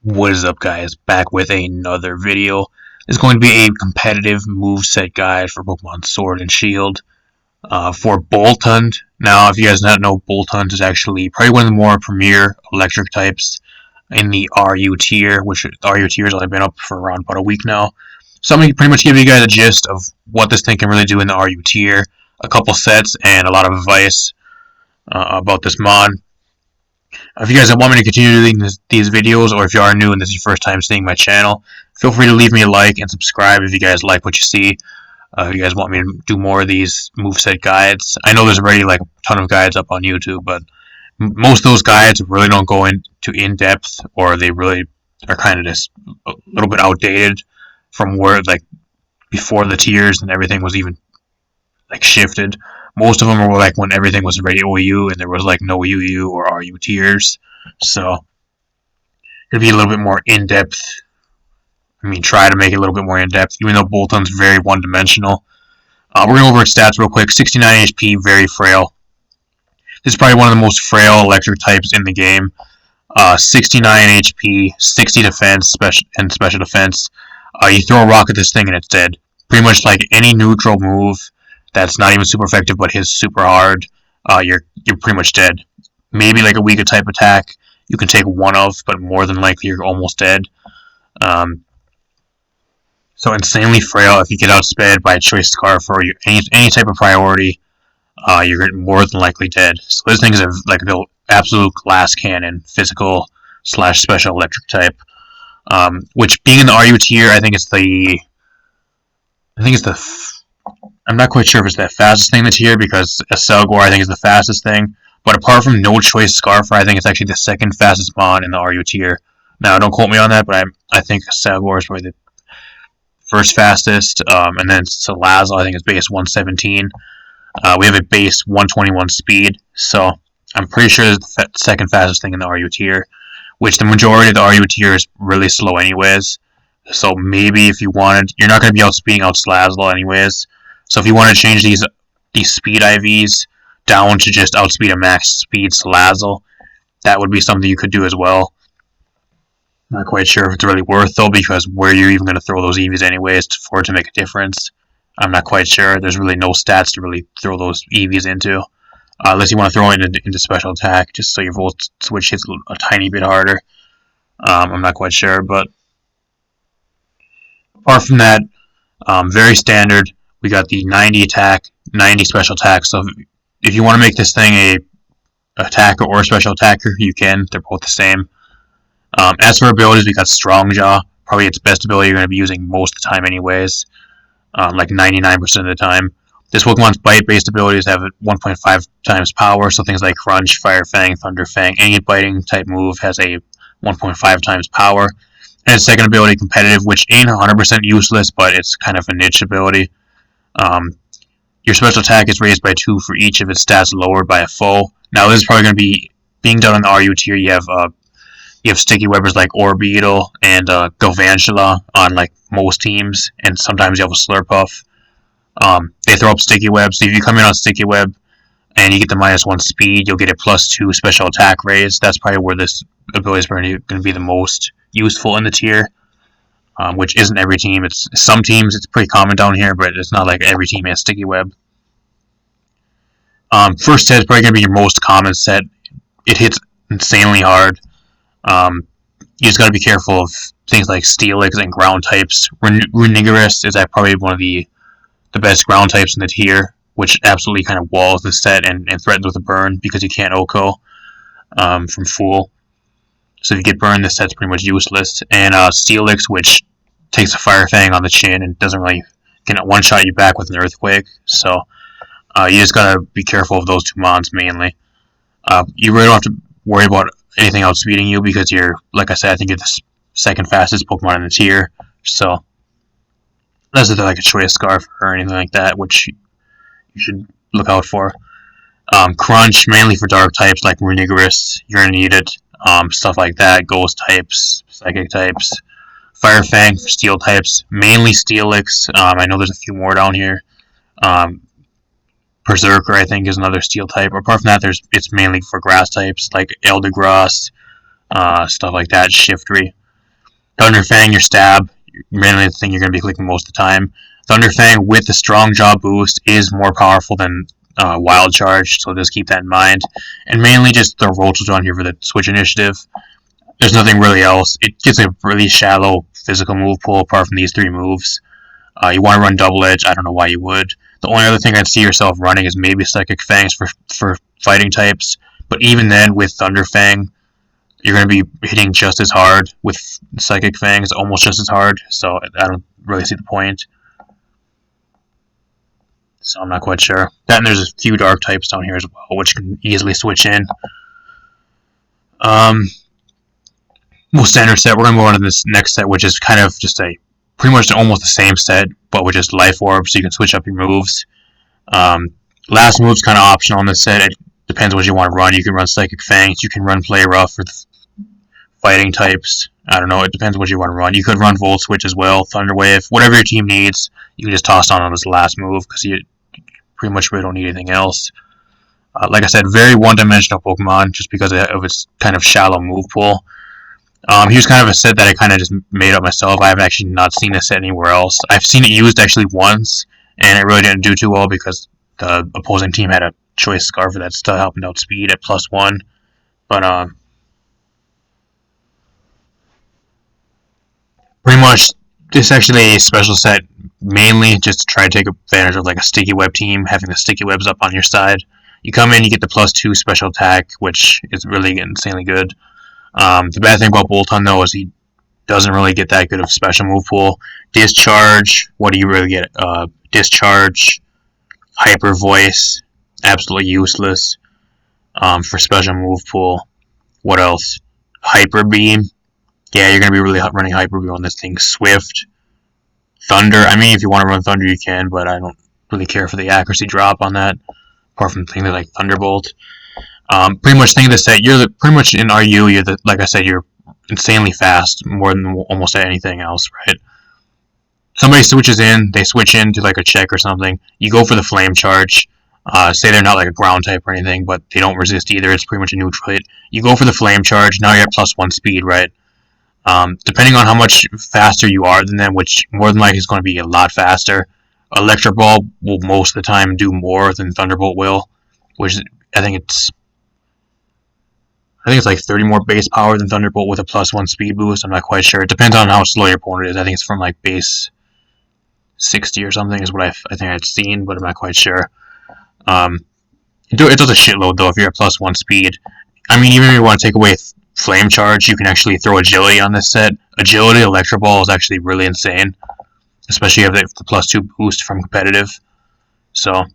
What is up, guys? Back with another video. It's going to be a competitive moveset guide for Pokemon Sword and Shield for BOLTUND. Now, if you guys don't know, BOLTUND is actually probably one of the more premier electric types in the RU tier, which the RU tier has only been up for around about a week now. So I'm going to pretty much give you guys a gist of what this thing can really do in the RU tier, a couple sets, and a lot of advice about this mod. If you guys want me to continue doing these videos, or if you are new and this is your first time seeing my channel, feel free to leave me a like and subscribe if you guys like what you see. If you guys want me to do more of these moveset guides. I know there's already like a ton of guides up on YouTube, but most of those guides really don't go into in-depth, or they really are kind of just a little bit outdated from where, like, before the tiers and everything was even like shifted. Most of them were like when everything was already OU and there was like no UU or RU tiers. So it'll be a little bit more in-depth. I mean, try to make it a little bit more in-depth, even though BOLTUND's very one-dimensional. We're going to go over its stats real quick. 69 HP, very frail. This is probably one of the most frail electric types in the game. 69 HP, 60 defense, special defense. You throw a rock at this thing and it's dead. Pretty much like any neutral move that's not even super effective but hits super hard, you're pretty much dead. Maybe like a weaker type attack you can take one of, but more than likely you're almost dead. So insanely frail. If you get outsped by a choice scarf or any type of priority, you're more than likely dead. So this thing is like the absolute glass cannon, physical / special electric type. Which, being in the RU tier, I'm not quite sure if it's the fastest thing in the tier, because a Selgor I think is the fastest thing. But apart from No Choice Scarfer, I think it's actually the second fastest mon in the RU tier. Now, don't quote me on that, but I think Selgor is probably the first fastest. And then Salazzle, I think, is base 117. We have a base 121 speed, so I'm pretty sure it's the second fastest thing in the RU tier, which the majority of the RU tier is really slow anyways. So maybe if you wanted, you're not going to be outspeeding out Salazzle anyways. So if you want to change these speed IVs down to just outspeed a max speed Salazzle, that would be something you could do as well. Not quite sure if it's really worth, though, because where you're even going to throw those EVs anyways for it to make a difference. I'm not quite sure. There's really no stats to really throw those EVs into, unless you want to throw it into special attack, just so your volt switch hits a tiny bit harder. I'm not quite sure, but apart from that, very standard. We got the 90 attack, 90 special attack. So if you want to make this thing a attacker or a special attacker, you can. They're both the same. As for abilities, we got Strong Jaw. Probably its best ability you're going to be using most of the time anyways. Like 99% of the time. This Pokemon's bite-based abilities have 1.5 times power, so things like Crunch, Fire Fang, Thunder Fang, any biting type move has a 1.5 times power. And its second ability, Competitive, which ain't 100% useless, but it's kind of a niche ability. Your special attack is raised by 2 for each of its stats lowered by a foe. Now this is probably going to be, being done in the RU tier, you have sticky webbers like Orbeetle and Galvantula on like most teams, and sometimes you have a Slurpuff. They throw up sticky webs, so if you come in on sticky web and you get the -1 speed, you'll get a +2 special attack raise. That's probably where this ability is going to be the most useful in the tier. Which isn't every team. It's some teams. It's pretty common down here, but it's not like every team has sticky web. First set is probably going to be your most common set. It hits insanely hard. You just got to be careful of things like Steelix and ground types. Runigerus is probably one of the best ground types in the tier, which absolutely kind of walls the set and threatens with a burn because you can't OHKO from Fool. So if you get burned, this set's pretty much useless. And Steelix, which takes a Fire Fang on the chin and doesn't really can one-shot you back with an Earthquake. So you just gotta be careful of those two mons mainly. You really don't have to worry about anything outspeeding you because you're, like I said, I think you're the second fastest Pokemon in the tier. So unless it's like a Choice Scarf or anything like that, which you should look out for. Crunch, mainly for dark types like Runigerus, you're gonna need it. Stuff like that, Ghost types, Psychic types, Fire Fang for Steel types, mainly Steelix. I know there's a few more down here. Berserker, I think, is another Steel type. Apart from that, it's mainly for Grass types like Eldegoss, stuff like that, Shiftry. Thunderfang, your stab, mainly the thing you're going to be clicking most of the time. Thunderfang with the strong jaw boost is more powerful than Wild Charge, so just keep that in mind. And mainly just throw roaches on here for the switch initiative. There's nothing really else. It gets a really shallow physical move pool apart from these three moves. You want to run Double Edge, I don't know why you would. The only other thing I'd see yourself running is maybe Psychic Fangs for fighting types, but even then with Thunderfang, you're going to be hitting just as hard with Psychic Fangs, almost just as hard, so I don't really see the point. So I'm not quite sure. That and there's a few dark types down here as well, which can easily switch in. We'll standard set. We're going to move on to this next set, which is kind of just a pretty much almost the same set, but with just Life Orb, so you can switch up your moves. Last move's kind of optional on this set. It depends what you want to run. You can run Psychic Fangs, you can run Play Rough for fighting types. I don't know, it depends what you want to run. You could run Volt Switch as well, Thunder Wave, whatever your team needs, you can just toss on this last move, because you pretty much really don't need anything else. Like I said, very one-dimensional Pokemon, just because of its kind of shallow move pool. He was kind of a set that I kind of just made up myself. I have actually not seen this set anywhere else. I've seen it used actually once, and it really didn't do too well because the opposing team had a choice Scarf that's still helping out speed at +1. But pretty much this is actually a special set mainly just to try to take advantage of like a sticky web team, having the sticky webs up on your side. You come in, you get the +2 special attack, which is really insanely good. The bad thing about BOLTUND though is he doesn't really get that good of a special move pool. Discharge, what do you really get? Discharge, Hyper Voice, absolutely useless for special move pool. What else? Hyper Beam. Yeah, you're going to be really running Hyper Beam on this thing. Swift. Thunder. I mean, if you want to run Thunder, you can, but I don't really care for the accuracy drop on that, apart from things like Thunderbolt. Pretty much think of this set, pretty much in RU, like I said, you're insanely fast, more than almost anything else, right? Somebody switches in, they switch into like a check or something, you go for the Flame Charge, say they're not like a ground type or anything, but they don't resist either, it's pretty much a neutral hit. You go for the Flame Charge, now you're at +1 speed, right? Depending on how much faster you are than them, which more than likely is going to be a lot faster, Electric Ball will most of the time do more than Thunderbolt will, which I think it's like 30 more base power than Thunderbolt with a +1 speed boost. I'm not quite sure. It depends on how slow your opponent is. I think it's from like base 60 or something is what I think I've seen, but I'm not quite sure. It does a shitload though if you're at +1 speed. I mean, even if you want to take away Flame Charge, you can actually throw Agility on this set. Agility Electro Ball is actually really insane, especially if you have the +2 boost from competitive. So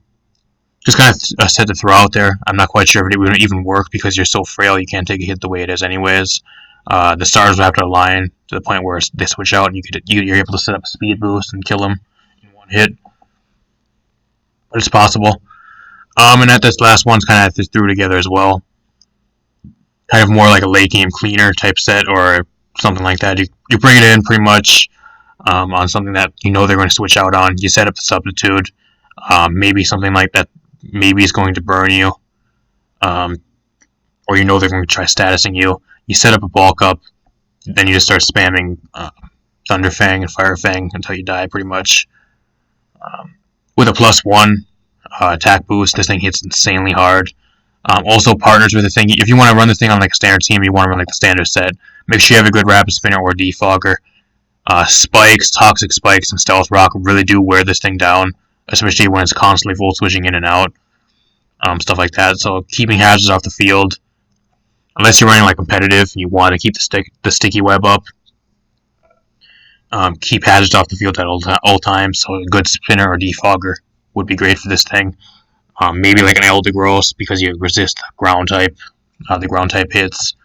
just kind of a set to throw out there. I'm not quite sure if it would even work because you're so frail you can't take a hit the way it is anyways. The stars will have to align to the point where they switch out and you're able to set up a speed boost and kill them in one hit. But it's possible. And that this last one's kind of threw together as well. Kind of more like a late game cleaner type set or something like that. You bring it in pretty much on something that you know they're going to switch out on. You set up the substitute. Maybe something like that maybe is going to burn you, or you know they're going to try statusing you. You set up a bulk up, then you just start spamming Thunderfang and Firefang until you die pretty much. With a +1 attack boost, this thing hits insanely hard. Also partners with the thing. If you want to run this thing on like a standard team, you want to run like the standard set, make sure you have a good Rapid Spinner or Defogger. Spikes, Toxic Spikes, and Stealth Rock really do wear this thing down, especially when it's constantly volt switching in and out, stuff like that. So keeping hazards off the field, unless you're running like competitive and you want to keep the sticky web up, keep hazards off the field at all times. So a good spinner or defogger would be great for this thing. Maybe like an Eldegoss because you resist the ground type hits,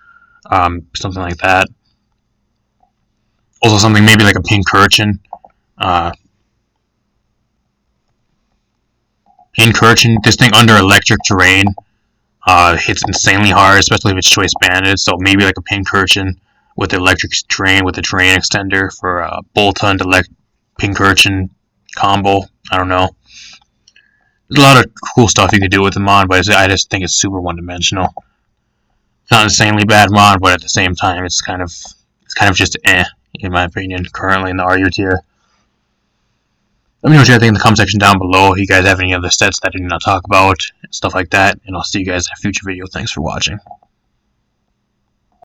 something like that. Also something maybe like a Pincurchin. Pincurchin, this thing under electric terrain hits insanely hard, especially if it's choice banded. So maybe like a Pincurchin with the electric terrain with the terrain extender for a BOLTUND Pincurchin combo. I don't know. There's a lot of cool stuff you can do with the mod, but I just think it's super one-dimensional. It's not an insanely bad mod, but at the same time, it's kind of just eh. in my opinion, currently in the Archer tier. Let me know what you guys think in the comment section down below. If you guys have any other sets that I did not talk about, stuff like that, and I'll see you guys in a future video. Thanks for watching.